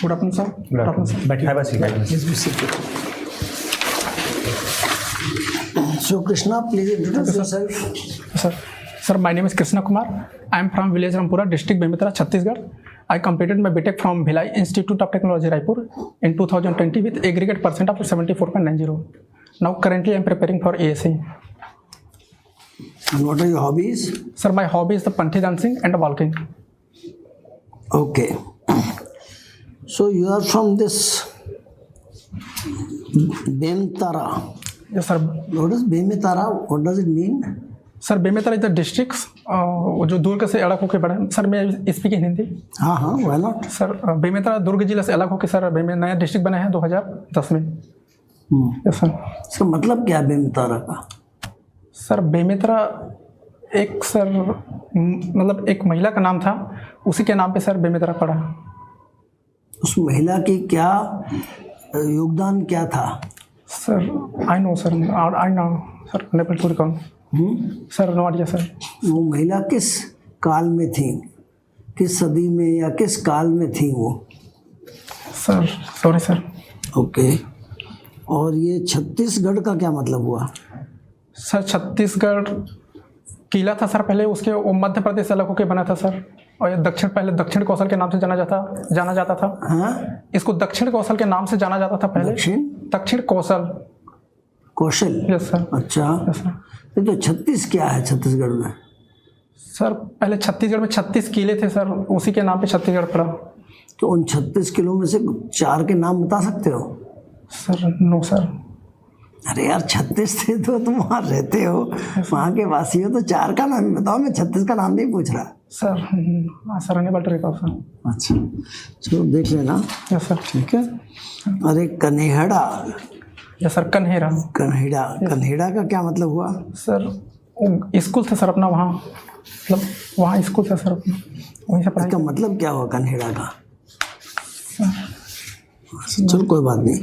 Good afternoon, sir. Good afternoon, sir. Have a seat. Please be seated. So, Krishna, please introduce yourself. Sir, my name is Krishna Kumar. I am from village Rampura, district Bemitra, Chhattisgarh. I completed my BTech from Bhilai Institute of Technology, Raipur in 2020 with aggregate percent of 74.90. Now, currently, I am preparing for ASA. And what are your hobbies? Sir, my hobby is the Panthi dancing and walking. Okay. So, you are from this Bemtara. Yes, sir. What is Bemtara? What does it mean? Sir Bemetara is the districts जो दुर्ग से अलग होकर बड़ा है. Sir मैं speak in Hindi. हाँ why not. Sir Bemetara दुर्ग जिला से अलग होकर सर नया डिस्ट्रिक्ट बना है 2010 में. Yes sir. इसका मतलब क्या है बेमेतरा का? सर बेमेतरा एक सर मतलब एक महिला का नाम था, उसी के नाम पे सर बेमेतरा पड़ा. उस महिला की क्या योगदान क्या था? Sir I no sir unable to recall. Sir no idea sir. वो महिला किस काल में थी, किस सदी में या किस काल में थी वो? Sir sorry sir. ओके. और ये छत्तीसगढ़ का क्या मतलब हुआ? सर छत्तीसगढ़ किला था सर पहले, उसके वो मध्य प्रदेश से अलग होकर बना था सर. और ये पहले दक्षिण कौशल के नाम से जाना जाता था. हाँ, इसको दक्षिण कौशल के नाम से जाना जाता था पहले. दक्षिण कौशल. Yes sir. अच्छा. Yes sir. तो 36 क्या है छत्तीसगढ़ में? सर पहले छत्तीसगढ़ में 36 किले थे सर, उसी के नाम पे छत्तीसगढ़ पड़ा. तो उन 36 किलों में से 4 के नाम बता सकते हो? Sir no sir. अरे यार 36 थे तो तुम वहाँ रहते हो, वहाँ के वासी हो, तो 4 का नाम बताओ. मैं 36 का नाम नहीं पूछ रहा sir unable to recall sir. अच्छा चलो देख लेना. Yes sir. ठीक है. अरे कन्हेड़ा. Yes sir. कन्हेड़ा का क्या मतलब हुआ? सर स्कूल था सर अपना, वहाँ मतलब वहाँ स्कूल था सर अपना, वहीं से पढ़ाई. इसका मतलब क्या हुआ कन्हेड़ा का? चलो कोई बात नहीं.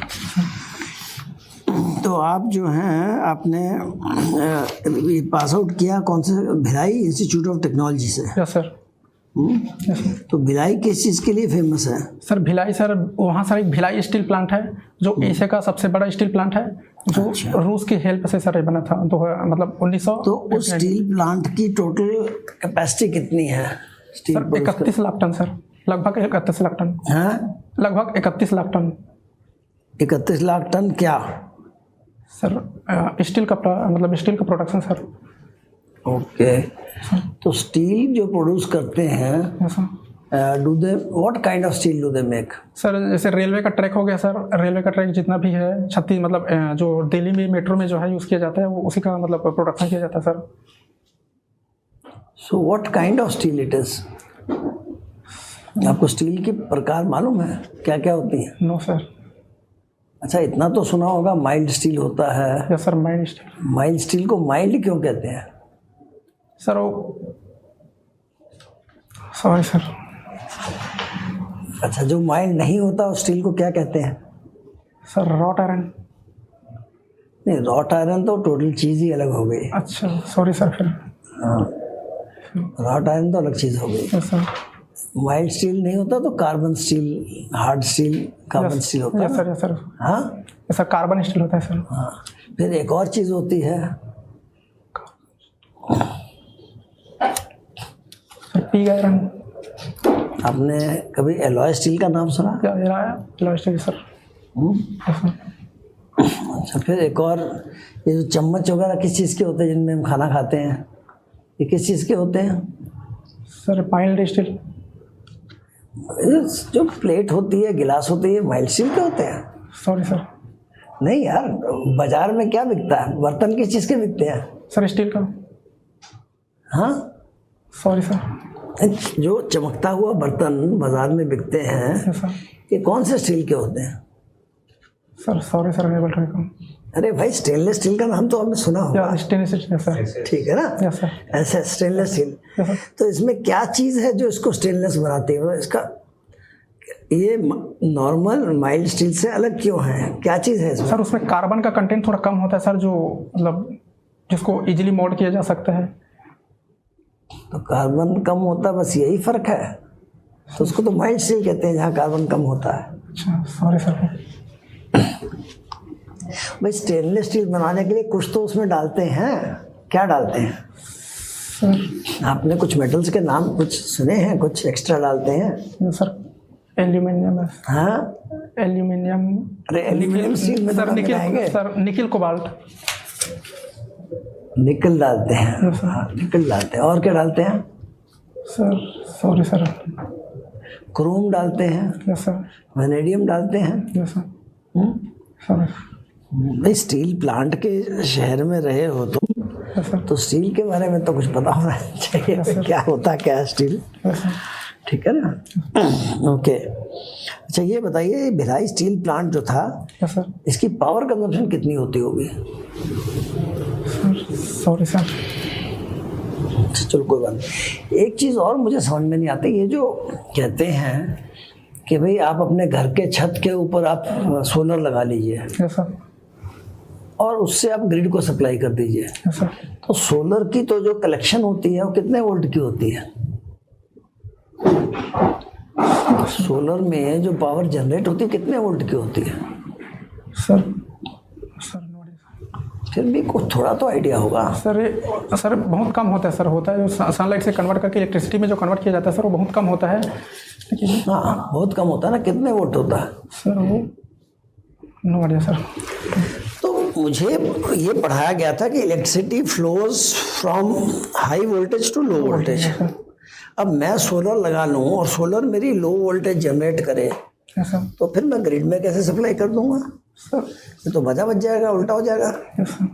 तो आप जो हैं आपने पास आउट किया कौन से? भिलाई इंस्टीट्यूट ऑफ टेक्नोलॉजी से. Yes sir. तो भिलाई किस चीज़ के लिए फेमस है? सर भिलाई सर वहाँ सर एक भिलाई स्टील प्लांट है जो एशिया का सबसे बड़ा स्टील प्लांट है, जो रूस की हेल्प से सर बना था. तो मतलब 1900. तो उस स्टील प्लांट की टोटल कैपेसिटी कितनी है? सर 31 लाख टन सर, लगभग 31 लाख टन. हाँ, लगभग 31 लाख टन. 31 लाख टन क्या? सर स्टील का मतलब स्टील का प्रोडक्शन सर. ओके. तो स्टील जो प्रोड्यूस करते हैं, do they what kind of steel do they make? Sir जैसे रेलवे का ट्रैक हो गया सर, रेलवे का ट्रैक जितना भी है छत्तीस मतलब जो दिल्ली में मेट्रो में जो है यूज़ किया जाता है, वो उसी का मतलब प्रोडक्शन किया जाता है sir. So what kind of steel it is? आपको स्टील के प्रकार मालूम है क्या क्या होती है? No sir. अच्छा, इतना तो सुना होगा माइल्ड स्टील होता है. Yes sir. Mild steel. Mild steel को माइल्ड क्यों कहते हैं? सर वो सॉरी सर. अच्छा, जो माइल्ड नहीं होता उस स्टील को क्या कहते हैं? Sir wrought iron. नहीं, रॉट आयरन तो टोटल चीज़ ही अलग हो गई. अच्छा सॉरी सर. फिर हाँ, रॉट आयरन तो अलग चीज़ हो गई. Yes sir. माइल्ड स्टील नहीं होता तो carbon steel, hard steel, carbon steel होता है. Yes sir. Yes sir. हाँ सर कार्बन स्टील होता है सर. हाँ. फिर एक और चीज़ होती है पिग आयरन. आपने कभी एलॉय स्टील का नाम सुना? क्या एलॉय स्टील सर. अच्छा, फिर एक और ये जो चम्मच वगैरह किस चीज़ के होते हैं जिनमें हम खाना खाते हैं, ये किस चीज़ के होते हैं? Sir mild steel. जो प्लेट होती है, गिलास होती है, माइल्ड स्टील के होते हैं. Sorry sir. नहीं यार, बाजार में क्या बिकता है? बर्तन किस चीज़ के बिकते हैं? सर स्टील का. हाँ सॉरी सर. जो चमकता हुआ बर्तन बाजार में बिकते हैं, सर ये कौन से स्टील के होते हैं? Sir sorry sir. Unable to recall. अरे भाई, स्टेनलेस स्टील का नाम तो आपने सुना होगा. Stainless steel sir. ठीक है ना? Yes sir. ऐसे स्टेनलेस स्टील. तो इसमें क्या चीज़ है जो इसको स्टेनलेस बनाती है? इसका ये नॉर्मल माइल्ड स्टील से अलग क्यों है? क्या चीज़ है इसमें? सर उसमें कार्बन का कंटेंट थोड़ा कम होता है सर, जो मतलब जिसको इजीली मोल्ड किया जा सकता है. तो कार्बन कम होता है, बस यही फ़र्क है. तो उसको तो माइल्ड स्टील कहते हैं, जहाँ कार्बन कम होता है। अच्छा सॉरी सर। भाई स्टेनलेस स्टील बनाने के लिए कुछ तो उसमें डालते हैं, क्या डालते हैं? सर आपने कुछ मेटल्स के नाम कुछ सुने हैं, कुछ एक्स्ट्रा डालते हैं? सर एल्यूमिनियम है। हाँ, एल्यूमिनियम। अरे एल्यूमिनियम स्टील में सर तो निकिल, बनाएंगे। Sir nickel cobalt. निकल डालते हैं। हाँ, निकल डालते हैं। और क्या डालते हैं? Sir sorry sir. क्रोम डालते हैं, यस सर। वेनेडियम डालते हैं। Yes sir. सॉरी। भाई स्टील प्लांट के शहर में रहे हो तुम, यस सर। तो स्टील के बारे में तो कुछ पता होना चाहिए, क्या होता है, क्या है स्टील। Yes sir. ठीक है ना? ओके। अच्छा ये बताइए, भिलाई स्टील प्लांट जो था, यस सर। इसकी पावर कंजम्पशन कितनी होती होगी? Sir sorry sir. चलो कोई बात नहीं। एक चीज़ और मुझे समझ में नहीं आती, ये जो कहते हैं कि भाई आप अपने घर के छत के ऊपर आप सोलर लगा लीजिए यस सर। और उससे आप ग्रिड को सप्लाई कर दीजिए, यस सर। तो सोलर की तो जो कलेक्शन होती है वो कितने वोल्ट की होती है? सोलर में जो पावर जनरेट होती है कितने वोल्ट की होती है? सर सर फिर भी कुछ थोड़ा तो आइडिया होगा। सर बहुत कम होता है सर। होता है जो सनलाइट से कन्वर्ट करके इलेक्ट्रिसिटी में जो कन्वर्ट किया जाता है सर, वो बहुत कम होता है। लेकिन हाँ, बहुत कम होता है ना। कितने वोल्ट होता है सर वो नो आइडिया सर। तो मुझे ये पढ़ाया गया था कि electricity flows from high voltage to low voltage. अब मैं सोलर लगा लूँ और सोलर मेरी लो वोल्टेज जनरेट करे, यस सर। तो फिर मैं ग्रिड में कैसे सप्लाई कर दूंगा? सर ये तो बजा बच जाएगा, उल्टा हो जाएगा। Yes sir.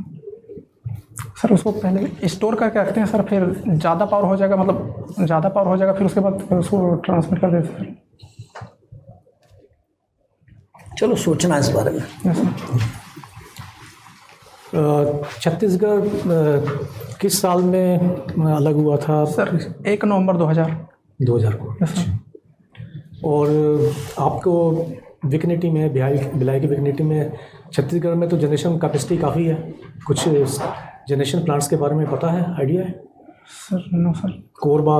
सर उसको पहले स्टोर करके रखते हैं सर, फिर ज़्यादा पावर हो जाएगा, मतलब ज़्यादा पावर हो जाएगा, फिर उसके बाद उसको ट्रांसमिट कर देते हैं चलो सोचना इस बारे में। सर। Yes sir. छत्तीसगढ़ किस साल में अलग हुआ था? सर 1 नवंबर 2000। 2000 को। Yes sir. और आपको विकनेटी में, भिलाई की विकनेटी में, छत्तीसगढ़ में तो जनरेशन कैपेसिटी काफ़ी है। कुछ जनरेशन प्लांट्स के बारे में पता है, आइडिया है? Sir no sir. Korba.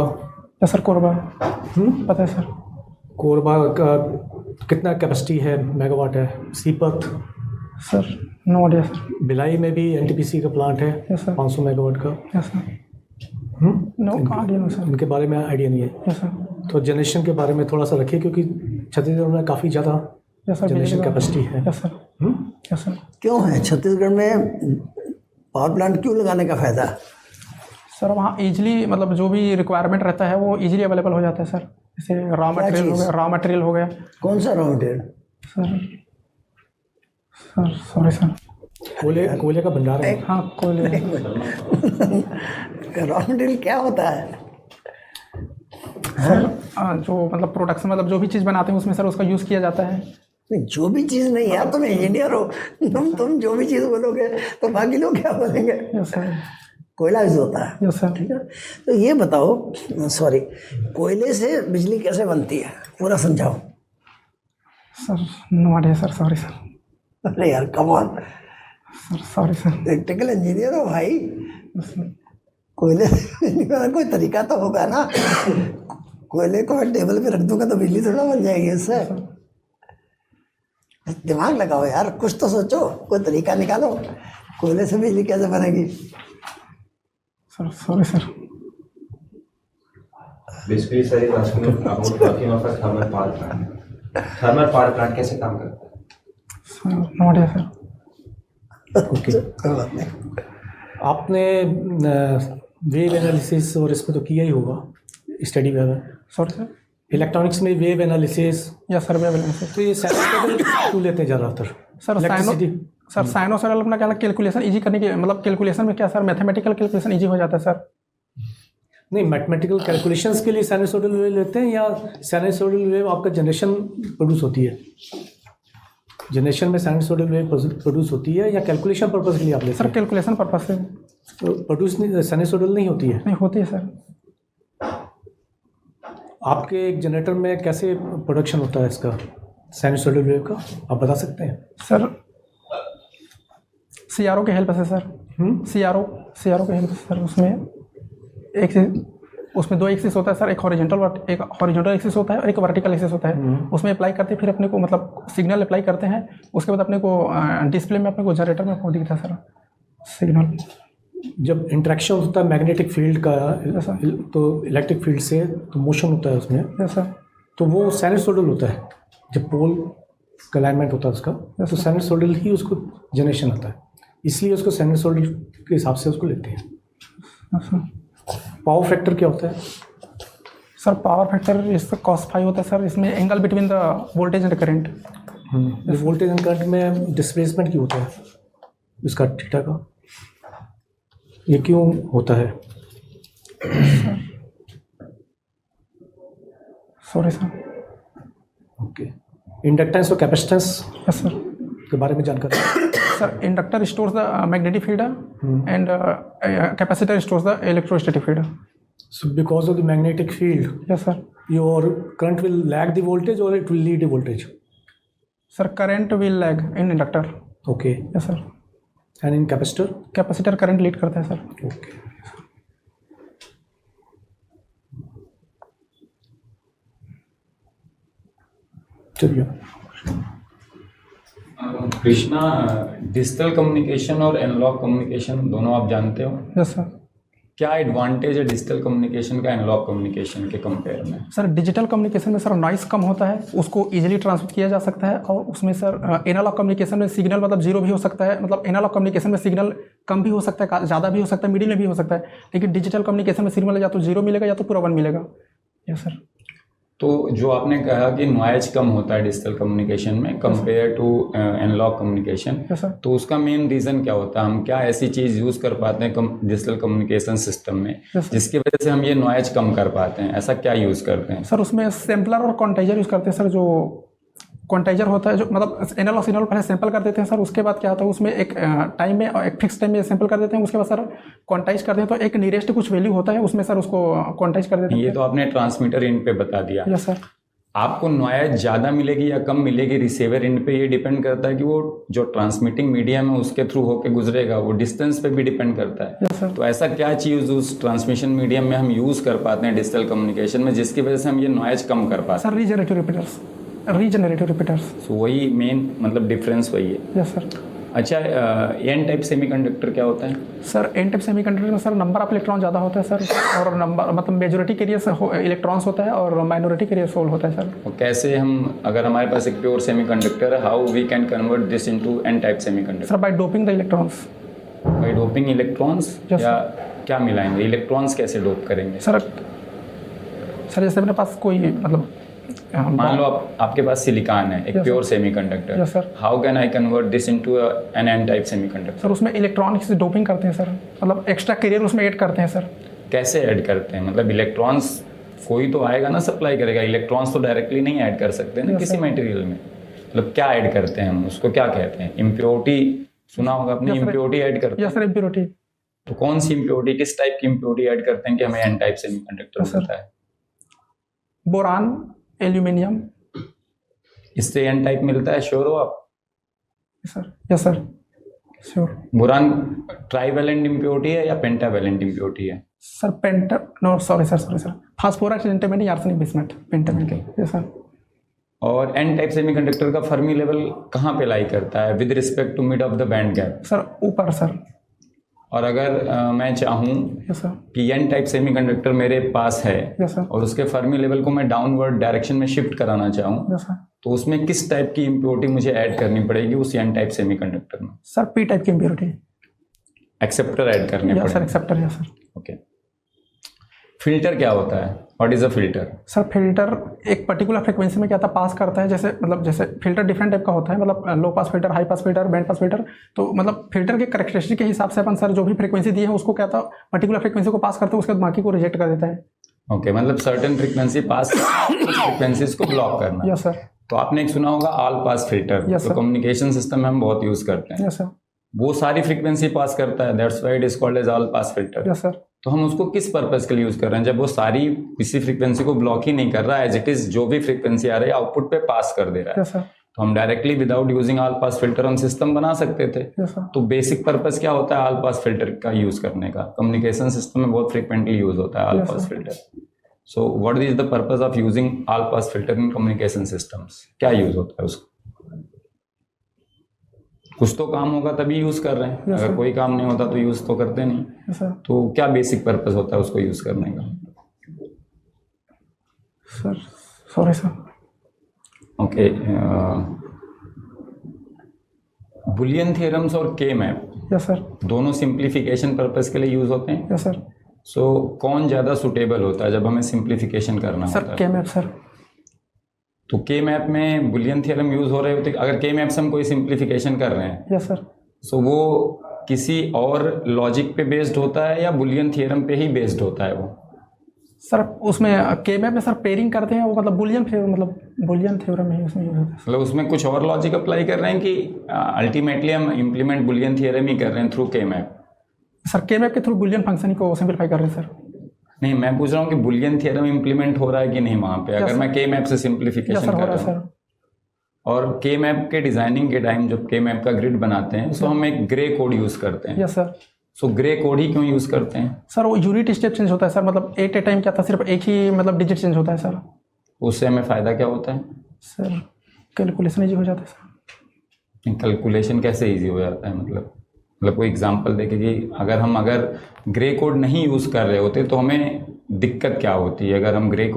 Yes sir. Korba पता है सर। कोरबा का कितना कैपेसिटी है, मेगावाट है? Sipat. Sir no idea sir. Bhilai में भी एनटीपीसी का प्लांट है यस सर। 500 मेगावाट का। Yes sir. No idea no sir. इनके बारे में आइडिया नहीं है। Yes sir. तो जनरेशन के बारे में थोड़ा सा रखिए, क्योंकि छत्तीसगढ़ में काफ़ी ज़्यादा यस सर। जनरेशन कैपेसिटी है। Yes sir. Yes sir. क्यों है छत्तीसगढ़ में पावर प्लांट क्यों लगाने का फायदा? सर वहाँ इजीली, मतलब जो भी रिक्वायरमेंट रहता है वो इजीली अवेलेबल हो जाता है सर। जैसे रॉ मटेरियल हो गया, कौन सा raw material? Sir sorry sir. कोयले का भंडार है। हाँ कोयले। रॉ मटेरियल क्या होता है? सर जो मतलब प्रोडक्शन, मतलब जो भी चीज़ बनाते हैं उसमें सर उसका यूज़ किया जाता है। नहीं, जो भी चीज़ नहीं यार, तुम इंजीनियर हो, तुम जो भी चीज़ बोलोगे तो बाकी लोग क्या बोलेंगे? Yes sir. कोयला यूज होता है। Yes sir. ठीक है, तो ये बताओ, सॉरी, कोयले से बिजली कैसे बनती है, पूरा समझाओ। Sir no idea sir. Sorry sir. अरे यार come on, sir sorry sir. Electrical engineer हो भाई, यस सर। कोयले से कोई तरीका तो होगा ना। कोयले को मैं टेबल पे रख दूंगा तो बिजली थोड़ा बन जाएगी इससे। दिमाग लगाओ यार, कुछ तो सोचो, कोई तरीका निकालो। कोयले से बिजली कैसे बनेगी? Sir sorry sir. Basically, sir, is asking about talking of a thermal power plant. Thermal power plant कैसे काम करता है? Sir no idea sir. Okay. कोई बात नहीं। आपने वेव एनालिसिस और इसमें तो किया ही होगा स्टडी में। Sorry sir. इलेक्ट्रॉनिक्स में wave analysis, yes sir. Available sir. तो ये साइंटिफिक क्यों लेते हैं ज़्यादातर? सर सर साइनोसॉइडल अपना क्या कैलकुलेशन इजी करने के, मतलब कैलकुलेशन में क्या सर मैथमेटिकल कैलकुलेशन इजी हो जाता है सर। नहीं, मैथमेटिकल कैलकुलेशंस के लिए साइनसॉइडल वेव लेते हैं, या साइनसॉइडल वेव आपका जनरेशन प्रोड्यूस होती है? जनरेशन में साइनसॉइडल वेव प्रोड्यूस होती है, या कैलकुलेशन पर्पस के लिए आप लेते सर हैं? कैलकुलेशन पर्पज से। तो प्रोड्यूस नहीं, साइनसॉइडल नहीं होती है? नहीं होती है सर। आपके एक जनरेटर में कैसे प्रोडक्शन होता है इसका, साइनसॉइडल वेव का, आप बता सकते हैं? सर सीआरओ के हेल्प से सर। सीआरओ के हेल्प से सर। उसमें एक उसमें 2 एक्सिस होता है सर, एक हॉरिजॉन्टल एक्सिस होता है और एक वर्टिकल एक्सिस होता है। उसमें अप्लाई करते फिर अपने को मतलब सिग्नल अप्लाई करते हैं, उसके बाद अपने को डिस्प्ले में अपने को जनरेटर में आपको दिखता है सर सिग्नल। जब इंटरेक्शन होता है मैग्नेटिक फील्ड का तो इलेक्ट्रिक फील्ड से, तो मोशन होता है उसमें, सर तो वो साइनसोइडल होता है। जब पोल का अलाइनमेंट होता है उसका, तो साइनसोइडल ही उसको जनरेशन आता है, इसलिए उसको साइनसोइडल के हिसाब से उसको लेते हैं। पावर फैक्टर क्या होता है सर? पावर फैक्टर इसका cos फाई होता है सर, इसमें angle between the voltage and current. Voltage and current में डिस्प्लेसमेंट क्यों होता है इसका थीटा का, ये क्यों होता है? Sorry sir. ओके, इंडक्टेंस और कैपेसिटेंस यस सर। के बारे में जानकारी। Sir inductor stores the magnetic field and capacitor stores the electrostatic field. So because of the magnetic field, yes sir. your current will lag the voltage or it will lead the voltage? Sir current will lag in inductor. Okay. Yes sir. And in capacitor? Capacitor current lead करता है sir. Okay. चलिए। Krishna, digital communication और analogue communication दोनों आप जानते हो, yes sir. क्या advantage है डिजिटल कम्युनिकेशन का एनालॉग कम्युनिकेशन के कंपेयर में? सर डिजिटल कम्युनिकेशन में सर नॉइस कम होता है, उसको इजीली ट्रांसमिट किया जा सकता है, और उसमें सर एनालॉग कम्युनिकेशन में सिग्नल मतलब जीरो भी हो सकता है, मतलब एनालॉग कम्युनिकेशन में सिग्नल कम भी हो सकता है, ज़्यादा भी हो सकता है, मिडिल में भी हो सकता है, लेकिन डिजिटल कम्युनिकेशन में सिग्नल या तो जीरो मिलेगा या तो पूरा 1 मिलेगा। Yes sir. तो जो आपने कहा कि नॉइज कम होता है डिजिटल कम्युनिकेशन में compare to analog communication, yes sir. तो उसका मेन रीज़न क्या होता है? हम क्या ऐसी चीज़ यूज़ कर पाते हैं डिजिटल कम्युनिकेशन सिस्टम में जिसकी वजह से हम ये नॉइज कम कर पाते हैं? ऐसा क्या यूज़ करते हैं? सर उसमें सैम्पलर और क्वांटाइजर यूज़ करते हैं सर। जो क्वांटाइजर होता है, जो मतलब एनालॉग सिग्नल पहले सैंपल कर देते हैं सर, उसके बाद क्या होता है उसमें एक टाइम में और एक फिक्स टाइम में सैंपल कर देते हैं, उसके बाद सर क्वांटाइज करते हैं, तो एक नियरेस्ट कुछ वैल्यू होता है उसमें सर उसको क्वांटाइज कर देते हैं। ये तो आपने ट्रांसमीटर इन पे बता दिया। Yes sir. आपको नॉइज ज़्यादा मिलेगी या कम मिलेगी रिसीवर एंड पे, ये डिपेंड करता है कि वो जो ट्रांसमिटिंग मीडियम है उसके थ्रू होके गुजरेगा, वो डिस्टेंस पे भी डिपेंड करता है। Yes sir. तो ऐसा क्या चीज़ उस ट्रांसमिशन मीडियम में हम यूज़ कर पाते हैं डिजिटल कम्युनिकेशन में जिसकी वजह से हम ये नॉइज कम कर पाते सर रीजनरेटिव रिपीटर्स। हैं? तो वही मेन मतलब डिफरेंस वही है। Yes sir. अच्छा, एन टाइप सेमीकंडक्टर क्या होता है? सर एन टाइप सेमीकंडक्टर में सर नंबर ऑफ इलेक्ट्रॉन ज़्यादा होता है सर, और नंबर मतलब मेजोरिटी के लिए इलेक्ट्रॉन्स होता है और माइनॉरिटी के लिए सोल होता है सर। और कैसे हम, अगर हमारे पास एक प्योर सेमीकंडक्टर है, how we can convert this into N type semiconductor? Sir by doping the electrons. By doping electrons? Yes, या क्या मिलाएंगे? इलेक्ट्रॉन्स कैसे डोप करेंगे? सर जैसे मेरे पास कोई मतलब मान लो आपके पास सिलिकॉन है, एक Yes, pure semiconductor. Yes, sir. How can I convert this into an N type semiconductor? Sir उसमें इलेक्ट्रॉनिक्स से डोपिंग करते हैं सर, मतलब एक्स्ट्रा कैरियर उसमें ऐड करते हैं सर। कैसे ऐड करते हैं? मतलब इलेक्ट्रॉन्स कोई तो आएगा ना सप्लाई करेगा, इलेक्ट्रॉन्स तो डायरेक्टली नहीं ऐड कर सकते ना किसी मटेरियल में। मतलब क्या ऐड करते हैं हम, उसको क्या कहते हैं? इम्प्योरिटी सुना होगा आपने, इम्प्योरिटी ऐड करते हैं। Yes sir, impurity. तो कौन सी इम्प्योरिटी, किस टाइप की इम्प्योरिटी ऐड करते हैं कि हमें एन टाइप सेमीकंडक्टर मिलता है? Boron, aluminium. इससे एन टाइप मिलता है, श्योर हो आप? Sir yes sir, sure. Boron trivalent impurity है या पेंटावेलेंट इम्प्योरिटी है? Sir no sorry sir phosphorus intermediate arsenic bismuth पेंटामेंटल। Yes sir. और एन टाइप सेमीकंडक्टर का फर्मी लेवल कहाँ पे लाई करता है with respect to mid of the band gap? Sir ऊपर सर। और अगर मैं चाहूँ यस सर। कि एन टाइप सेमीकंडक्टर मेरे पास है यस सर। और उसके फर्मी लेवल को मैं डाउनवर्ड डायरेक्शन में शिफ्ट कराना चाहूँ, यस सर। तो उसमें किस टाइप की इम्प्योरिटी मुझे ऐड करनी पड़ेगी उस एन टाइप सेमीकंडक्टर में? सर पी टाइप की इम्प्योरिटी। एक्सेप्टर ऐड करने यस सर, पड़ेंगे। Acceptor. Yes sir. Okay. Filter क्या होता है? What is a filter? Sir filter एक पर्टिकुलर फ्रिक्वेंसी में क्या था पास करता है, जैसे फिल्टर डिफरेंट टाइप का होता है, मतलब low pass filter, high pass filter, band pass filter. तो मतलब फिल्टर के करेक्टरिस्टिक के हिसाब से अपन सर जो भी फ्रिक्वेंसी दी है उसको क्या था पर्टिकुलर फ्रिक्वेंसी को पास करते हैं, उसके बाद बाकी को रिजेक्ट कर देता है। ओके, मतलब सर्टेन फ्रिक्वेंसी पास फ्रिक्वेंसीज को ब्लॉक करना। Yes sir. तो आपने एक सुना होगा ऑल पास फिल्टर, Yes, तो sir. कम्युनिकेशन सिस्टम में हम बहुत यूज करते हैं। Yes sir. वो सारी फ्रीक्वेंसी पास करता है, that's why it is called as all pass filter. Yes sir. तो हम उसको किस पर्पस के लिए यूज कर रहे हैं? जब वो सारी किसी फ्रीक्वेंसी को ब्लॉक ही नहीं कर रहा है, एज इट इज जो भी फ्रीक्वेंसी आ रही है आउटपुट पे पास कर दे रहा है, यस सर। तो हम directly without using all pass filter हम सिस्टम बना सकते थे। Yes sir. तो बेसिक पर्पस क्या होता है ऑल पास फिल्टर का यूज करने का? कम्युनिकेशन सिस्टम में बहुत फ्रीक्वेंटली यूज होता है all pass filter. So what is the purpose of using all pass filter in communication systems? क्या यूज होता है उसका? कुछ तो काम होगा तभी यूज कर रहे हैं, अगर कोई काम नहीं होता तो यूज तो करते नहीं। Yes sir. तो क्या बेसिक पर्पस होता है उसको यूज करने का? Sir sorry sir. Okay, Boolean theorems और के मैप यस सर। दोनों सिंप्लीफिकेशन पर्पस के लिए यूज होते हैं। Yes sir. सो कौन ज़्यादा सुटेबल होता है जब हमें सिंप्लीफिकेशन करना सर होता है? के मैप सर। तो के मैप में बुलियन थ्योरम यूज हो रहे होते, अगर के मैप से हम कोई सिंप्लीफिकेशन कर रहे हैं यस सर। सो वो किसी और लॉजिक पे बेस्ड होता है या बुलियन थ्योरम पे ही बेस्ड होता है वो? सर उसमें के मैप में सर पेयरिंग करते हैं वो, मतलब बुलियन थ्योरम ही उसमें यूज होता है। मतलब उसमें कुछ और लॉजिक अप्लाई कर रहे हैं कि अल्टीमेटली हम इम्प्लीमेंट बुलियन थ्योरम ही कर रहे हैं थ्रू के मैप? सर के मैप के थ्रू बुलियन फंक्शन को सिंपलीफाई कर रहे हैं सर। नहीं, मैं पूछ रहा हूँ कि बुलियन थ्योरम इम्प्लीमेंट हो रहा है कि नहीं वहाँ पे, अगर मैं के मैप से सिंप्लीफिकेशन सर हो कर रहा है रहा हूँ। सर। और के मैप के डिजाइनिंग के टाइम जब के मैप का ग्रिड बनाते हैं तो हम एक ग्रे कोड यूज करते हैं। Yes sir. So grey code ही क्यों यूज करते हैं? सर वो यूनिट स्टेप चेंज होता है सर, मतलब एट ए टाइम क्या था, सिर्फ एक ही मतलब डिजिट चेंज होता है सर। उससे हमें फायदा क्या होता है? सर कैलकुलेशन ईजी हो जाता है सर। कैलकुलेशन कैसे इजी हो जाता है? मतलब कोई एग्जांपल देके कि अगर ग्रे कोड नहीं यूज कर रहे होते तो हमें दिक्कत क्या होती है? अगर हम ग्रे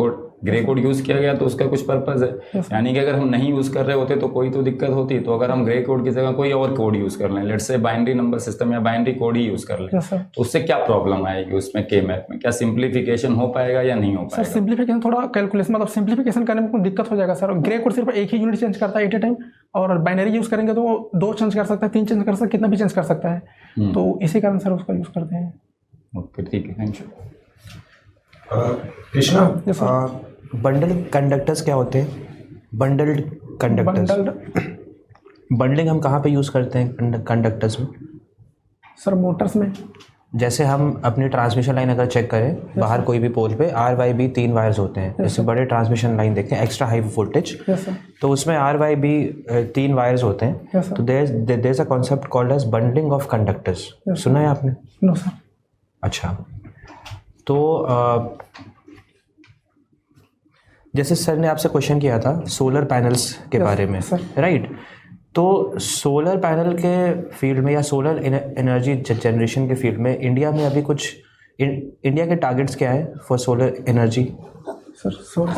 कोड यूज किया गया तो उसका कुछ पर्पस है, यानी कि अगर हम नहीं यूज कर रहे होते तो कोई तो दिक्कत होती। तो अगर हम ग्रे कोड की जगह कोई और कोड यूज कर लें, let's say binary number system या बाइनरी कोड ही यूज कर लें, यस सर। तो उससे क्या प्रॉब्लम आएगी उसमें के मैप में? क्या सिंप्लीफिकेशन हो पाएगा या नहीं हो सर पाएगा? सिंप्लीफिकेशन थोड़ा कैलकुलेशन मतलब सिंप्लीफिकेशन करने में कोई दिक्कत हो जाएगा सर। ग्रे कोड सिर्फ एक ही यूनिट चेंज करता है एट ए टाइम, और बाइनरी यूज करेंगे तो वो 2 चेंज कर सकता है, 3 चेंज कर सकता है, कितना भी चेंज कर सकता है। तो इसी कारण सर उसका यूज करते हैं। ओके, ठीक है, thank you. Krishna, Yes, sir. Bundle conductors क्या होते हैं? बंडल्ड कंडक्टर्स, बंडलिंग हम कहाँ पे यूज़ करते हैं कंडक्टर्स में? सर मोटर्स में। जैसे हम अपनी ट्रांसमिशन लाइन अगर चेक करें, बाहर कोई भी पोल पे RYB 3 वायर्स होते हैं। जैसे बड़े ट्रांसमिशन लाइन देखें extra high voltage, yes sir. तो उसमें RYB 3 वायर्स होते हैं। Yes, sir. तो there is a concept called as bundling of conductors. सुना है आपने? No sir. अच्छा, तो जैसे सर ने आपसे क्वेश्चन किया था सोलर पैनल्स के बारे में, राइट? तो सोलर पैनल के फील्ड में या सोलर एनर्जी जनरेशन के फील्ड में इंडिया में अभी कुछ इंडिया के टारगेट्स क्या है फॉर सोलर एनर्जी? सर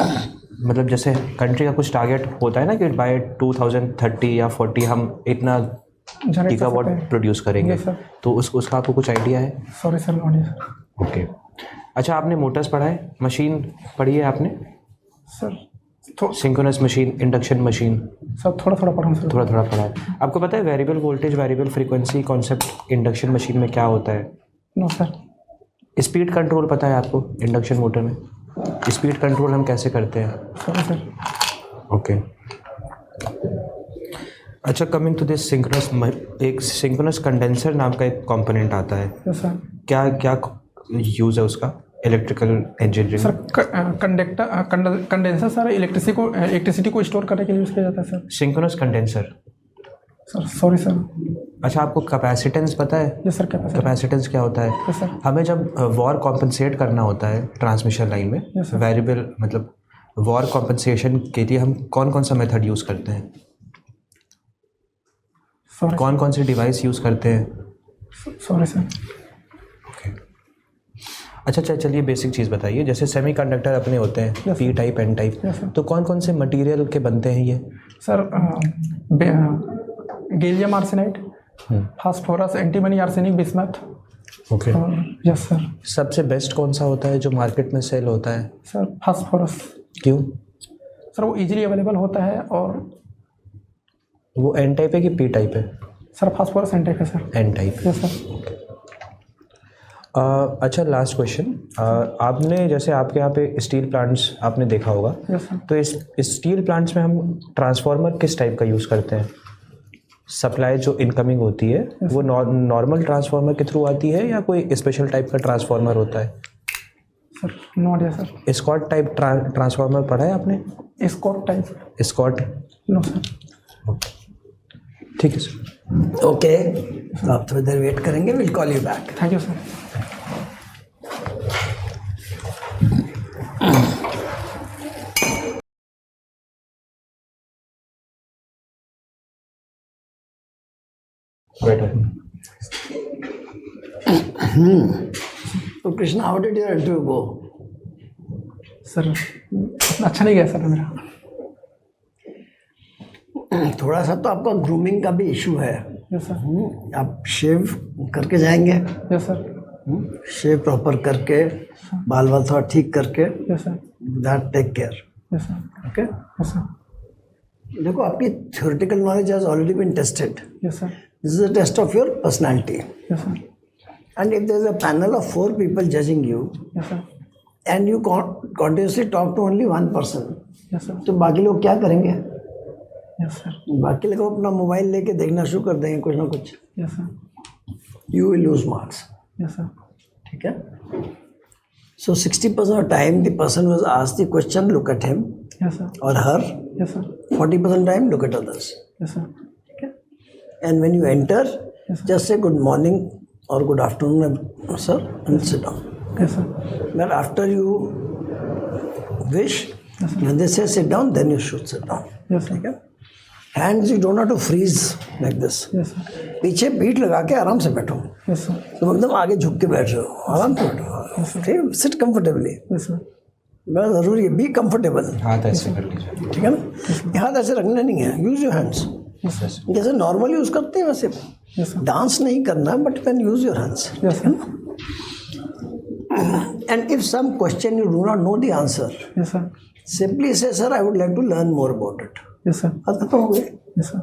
मतलब जैसे कंट्री का कुछ टारगेट होता है ना कि बाय 2030 या 40 हम इतना गीगावाट प्रोड्यूस करेंगे, तो उसका आपको कुछ आइडिया है? Sorry sir, no sir. Okay, अच्छा, आपने मोटर्स पढ़ा है, मशीन पढ़ी है आपने? Sir synchronous machine, induction machine, sir थोड़ा पढ़ा हूँ सर। थोड़ा पढ़ा है। आपको पता है variable voltage variable frequency concept induction machine में क्या होता है? No sir. स्पीड कंट्रोल पता है आपको इंडक्शन मोटर में? स्पीड कंट्रोल हम कैसे करते हैं? Sorry sir. ओके, अच्छा, कमिंग टू दिस सिंक्रोनस, एक सिंक्रोनस कंडेंसर नाम का एक कंपोनेंट आता है। Yes sir. क्या यूज़ है उसका electrical engineering? Sir condenser sir electricity को स्टोर करने के लिए यूज़ किया जाता है sir. Synchronous condenser. Sir sorry sir. अच्छा, आपको कैपेसिटेंस पता है? Yes sir. कैपेसिटेंस क्या होता है? Yes sir. हमें जब वॉर कॉम्पनसेट करना होता है ट्रांसमिशन लाइन में, Yes, sir. वेरिएबल मतलब वॉर कॉम्पनसेशन के लिए हम कौन सा मेथड यूज़ करते हैं? सॉरी। कौन से डिवाइस यूज़ करते हैं? Sorry sir. अच्छा, चलिए बेसिक चीज़ बताइए। जैसे सेमीकंडक्टर अपने होते हैं, Yes, P type, N type, Yes, sir. तो कौन से मटेरियल के बनते हैं ये? Sir gallium arsenide, phosphorus, antimony, arsenic, bismuth. Okay, yes sir. सबसे बेस्ट कौन सा होता है जो मार्केट में सेल होता है? Sir phosphorus. क्यों? सर वो इजीली अवेलेबल होता है, और वो एन टाइप है कि पी टाइप है? सर फास्फोरस एन टाइप है sir. N type. Yes sir. अच्छा, लास्ट क्वेश्चन, आपने जैसे आपके यहाँ पे स्टील प्लांट्स आपने देखा होगा, यस सर। तो इस स्टील प्लांट्स में हम ट्रांसफार्मर किस टाइप का यूज़ करते हैं? सप्लाई जो इनकमिंग होती है वो नॉर्मल ट्रांसफार्मर के थ्रू आती है या कोई स्पेशल टाइप का ट्रांसफार्मर होता है? Sir no idea sir. Scott type transformer पढ़ा है आपने? Scott type? Scott? No sir. ठीक है सर। ओके, तो आप थोड़ी देर वेट करेंगे, will call you back. Thank you sir. तो Krishna, how did your interview go? Sir उतना अच्छा नहीं गया सर मेरा। थोड़ा सा तो आपका ग्रूमिंग का भी इशू है। Yes sir. आप शेव करके जाएंगे, यस सर। शेव प्रॉपर करके, बाल बाल थोड़ा ठीक करके, yes sir. That take care. Yes sir. Okay, yes sir. देखो आपकी theoretical knowledge has already been tested. Yes sir. This is a test of your personality, yes sir. And if there is a panel of 4 people judging you yes sir. And you continuously talk to only 1 person, yes sir. तो बाकी लोग क्या करेंगे? Yes sir. बाकी लोग अपना mobile लेके देखना शुरू कर देंगे कुछ ना कुछ। Yes sir. You will lose marks. Yes sir. ठीक है? So 60% of time the person was asked the question, look at him yes sir. or her. Yes sir. 40% time, look at others. Yes sir. Okay? And when you enter, just say good morning or good afternoon, sir, and sit down. Yes sir. But after you wish, when they say sit down, then you should sit down. Yes sir. Okay? Hands you don't have to freeze like this. Yes sir. पीछे पीठ लगा के आराम से बैठो। Yes sir. तुम एकदम आगे झुक के बैठ रहे हो, आराम से बैठो। ठीक, सिट कंफर्टेबली। Yes sir. बड़ा ज़रूरी है, बी कंफर्टेबल। हाथ ऐसे कर लीजिए। ठीक है ना? हाथ ऐसे रखने नहीं है, use your hands yes sir. जैसे नॉर्मल यूज करते हैं वैसे। Yes sir. डांस नहीं करना, but can use your hands. Yes sir. And if some question you do not know the answer, yes sir. Simply say sir I would like to learn more about it. Yes sir. अब खत्म हो गए। Yes sir.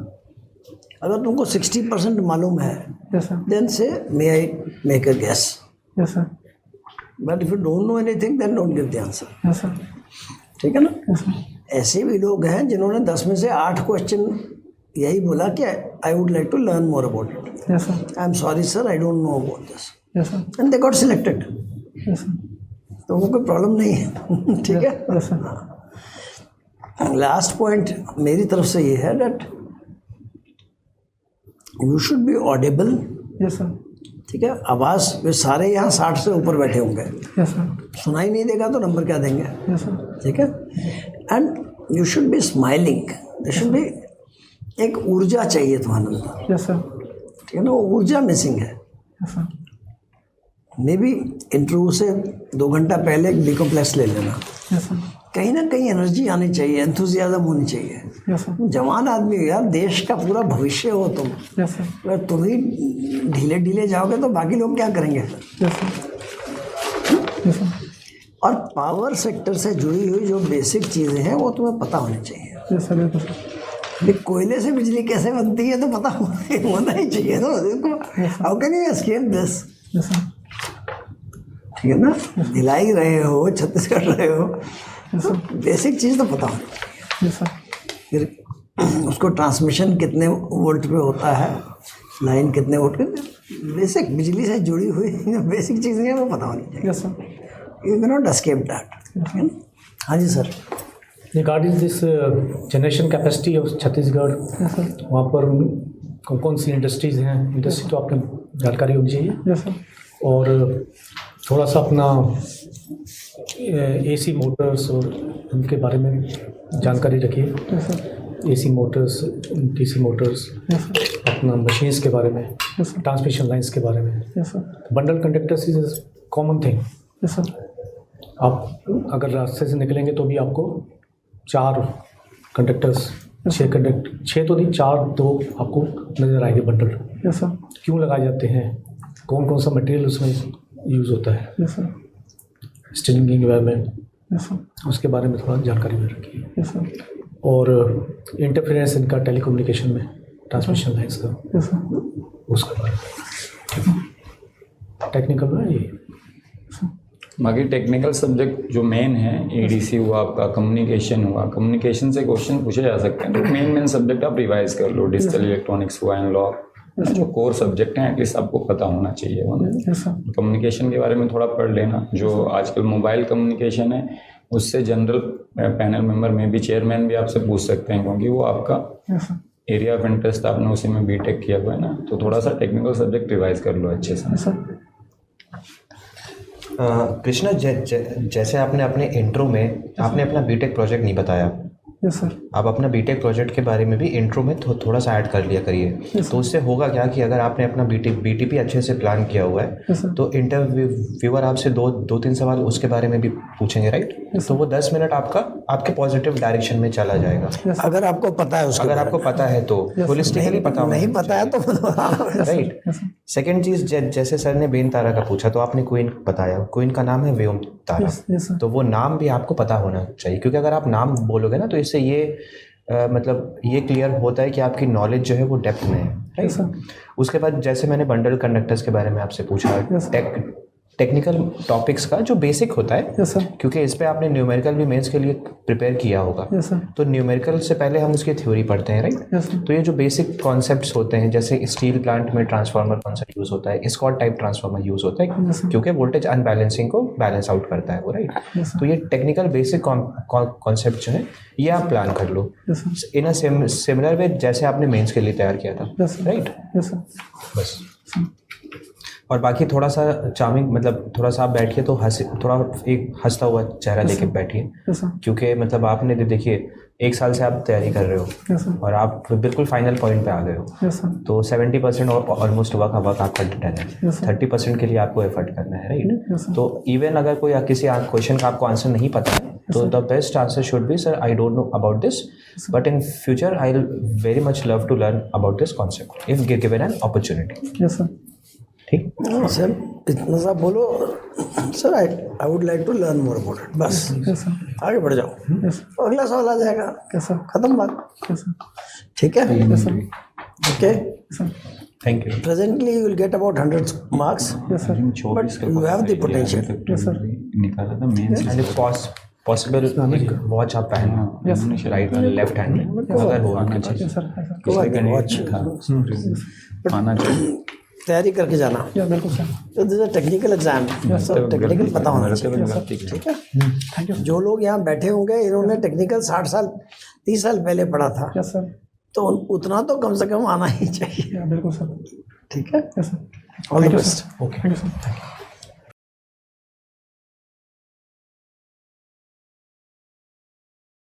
अगर तुमको 60% मालूम है, yes sir. Then say may I make a guess, yes sir. But if you don't know anything then don't give the answer. Yes sir. ठीक है ना? Yes sir. ऐसे भी लोग हैं जिन्होंने 10 में से 8 क्वेश्चन यही बोला कि I would like to learn more about it. Yes sir. I am sorry sir, I don't know about this, yes sir. And they got selected. Yes sir. तो वो कोई प्रॉब्लम नहीं है। ठीक है? Yes sir. लास्ट पॉइंट मेरी तरफ से ये है that you should be audible. Yes sir. ठीक है? आवाज़ वे सारे यहाँ 60 से ऊपर बैठे होंगे, यस सर। सुनाई नहीं देगा तो नंबर क्या देंगे? Yes sir. ठीक है? And you should be smiling, they should be, एक ऊर्जा चाहिए तुम्हारे अंदर। Yes sir. ठीक है ना? वो ऊर्जा मिसिंग है। Yes sir. May be interview से 2 घंटा पहले एक डिकम्प्लेक्स ले लेना। Yes sir. कहीं ना कहीं एनर्जी आनी चाहिए, एंथुजियाज्म होनी चाहिए। Yes sir. तुम जवान आदमी हो यार, देश का पूरा भविष्य हो तुम। Yes sir. अगर तुम ही ढीले ढीले जाओगे तो बाकी लोग क्या करेंगे? Yes sir. Yes sir. और पावर सेक्टर से जुड़ी हुई जो बेसिक चीज़ें हैं वो तुम्हें पता होनी चाहिए। Yes sir. बिल्कुल सर। अभी कोयले से बिजली कैसे बनती है तो पता होना ही चाहिए ना। देखो, how can you escape this? Yes sir. ठीक है ना? भिलाई रहे हो, छत्तीसगढ़ रहे हो, तो बेसिक चीज़ तो पता होनी चाहिए। Yes sir. फिर उसको ट्रांसमिशन कितने वोल्ट पे होता है, लाइन कितने वोल्ट पे, बेसिक बिजली से जुड़ी हुई बेसिक चीज़ें हैं वो पता होनी चाहिए। Yes sir. You can not escape that. हाँ जी sir. Regarding this generation capacity of Chhattisgarh, वहाँ पर कौन कौन सी इंडस्ट्रीज़ हैं, इंडस्ट्री तो आपने जानकारी होनी चाहिए। Yes sir. और थोड़ा सा अपना एसी मोटर्स और उनके बारे में जानकारी रखिए। Yes sir. AC Motors, DC Motors, yes sir. अपना मशीन्स के बारे में, यस सर। ट्रांसमिशन लाइंस के बारे में। Yes sir. Bundle conductors is common thing. Yes sir. आप अगर रास्ते से निकलेंगे तो भी आपको 4 कंडक्टर्स, 6 तो नहीं, 4 2 आपको नज़र आएंगे बंडल। Yes sir. क्यों लगाए जाते हैं, कौन कौन सा मटेरियल उसमें यूज़ होता है, yes sir. Stilling environment, yes sir. उसके बारे में थोड़ा जानकारी भी रखिए। Yes sir. और इंटरफेरेंस इनका टेलीकम्युनिकेशन में, ट्रांसमिशन लाइन्स का, यस सर। उसका बारे में टेक्निकल में ये। बाकी टेक्निकल सब्जेक्ट जो मेन है, एडीसी हुआ आपका, कम्युनिकेशन हुआ, कम्युनिकेशन से क्वेश्चन पूछे जा सकते हैं, तो मेन सब्जेक्ट आप रिवाइज कर लो। डिजिटल इलेक्ट्रॉनिक्स हुआ, एनालॉग, जो कोर सब्जेक्ट हैं एटलीस्ट आपको पता होना चाहिए वो। Yes sir. कम्युनिकेशन के बारे में थोड़ा पढ़ लेना। जो आजकल मोबाइल कम्युनिकेशन है उससे जनरल पैनल मेंबर में भी, चेयरमैन भी आपसे पूछ सकते हैं, क्योंकि वो आपका yes sir. Area of interest आपने उसी में बीटेक किया हुआ है ना, तो थोड़ा सा टेक्निकल सब्जेक्ट रिवाइज कर लो अच्छे से। सर कृष्णा, जैसे आपने अपने इंट्रो में आपने अपना बीटेक प्रोजेक्ट नहीं बताया, यस सर, आप अपना बीटेक प्रोजेक्ट के बारे में भी इंट्रो में थोड़ा सा ऐड कर लिया करिए। तो उससे होगा क्या कि अगर आपने अपना बीटीपी अच्छे से प्लान किया हुआ है तो इंटरव्यूअर आपसे दो तीन सवाल उसके बारे में भी पूछेंगे, राइट? तो वो 10 मिनट आपके पॉजिटिव डायरेक्शन में चला जाएगा। अगर आपको पता है उसके अगर आपको पता है तो होलिस्टिकली पता होना नहीं पता है तो राइट। सेकेंड चीज, जैसे सर ने बेन तारा का पूछा तो आपने क्वीन बताया, क्वीन का नाम है व्योम तारा, तो वो नाम भी आपको पता होना चाहिए, क्योंकि अगर आप नाम बोलोगे ना तो इससे ये मतलब ये क्लियर होता है कि आपकी नॉलेज जो है वो डेप्थ में है, राइट। उसके बाद जैसे मैंने बंडल कंडक्टर्स के बारे में आपसे पूछा, टेक्निकल टॉपिक्स का जो बेसिक होता है, यस सर, क्योंकि इस पे आपने न्यूमेरिकल भी मेंस के लिए प्रिपेयर किया होगा, यस सर, तो न्यूमेरिकल से पहले हम उसकी थ्योरी पढ़ते हैं, राइट। यस सर, तो ये जो बेसिक कॉन्सेप्ट्स होते हैं, जैसे स्टील प्लांट में ट्रांसफार्मर कौन सा यूज़ होता है, स्कॉट टाइप ट्रांसफार्मर यूज़ होता है क्योंकि वोल्टेज अनबैलेंसिंग को बैलेंस आउट करता है वो, राइट। तो ये टेक्निकल बेसिक कॉन्सेप्ट जो है ये आप प्लान कर लो इन अ सिमिलर वे जैसे आपने मेंस के लिए तैयार किया था, राइट। यस सर, बस। और बाकी थोड़ा सा चार्मिंग, मतलब थोड़ा सा आप बैठिए तो थोड़ा एक हंसता हुआ चेहरा लेके बैठिए, यस सर, क्योंकि मतलब आपने देखिए 1 साल से आप तैयारी कर रहे हो यस सर, और आप बिल्कुल फाइनल पॉइंट पे आ गए हो, यस सर, तो 70% और ऑलमोस्ट वर्क आपका डन है, Yes, sir. 30% के लिए आपको एफर्ट करना है, राइट। Yes, sir. तो इवन अगर कोई किसी क्वेश्चन का आपको आंसर नहीं पता है तो the best answer should be, sir I don't know about this, but in future I will very much love to learn about this concept if given an opportunity. Yes sir, ठीक। Sir इतना सा बोलो, sir I would like to learn more about it, बस yes sir, आगे बढ़ जाओ, yes तो अगला सवाल आ जाएगा, यस सर, खत्म बात, यस सर, ठीक है, yes sir, okay. Sir, thank you. Presently you will get about 100 marks, yes sir, but you have the potential. Yes sir, निकाला था mains and if possible watch आप पहनना राइट लेफ्ट हैंड में अगर हो आपके पास। Yes sir, yes sir, Go ahead, watch. आना चाहिए। तैयारी करके जाना, या बिल्कुल सर, तो दिस इज टेक्निकल एग्जाम, सब टेक्निकल पता होना चाहिए, ठीक है। थैंक यू, जो लोग यहाँ बैठे होंगे इन्होंने टेक्निकल 60 साल 30 साल पहले पढ़ा था, यस सर, तो उतना तो कम से कम आना ही चाहिए, या बिल्कुल सर, ठीक है। Yes sir, all the best. Thank you sir, thank you.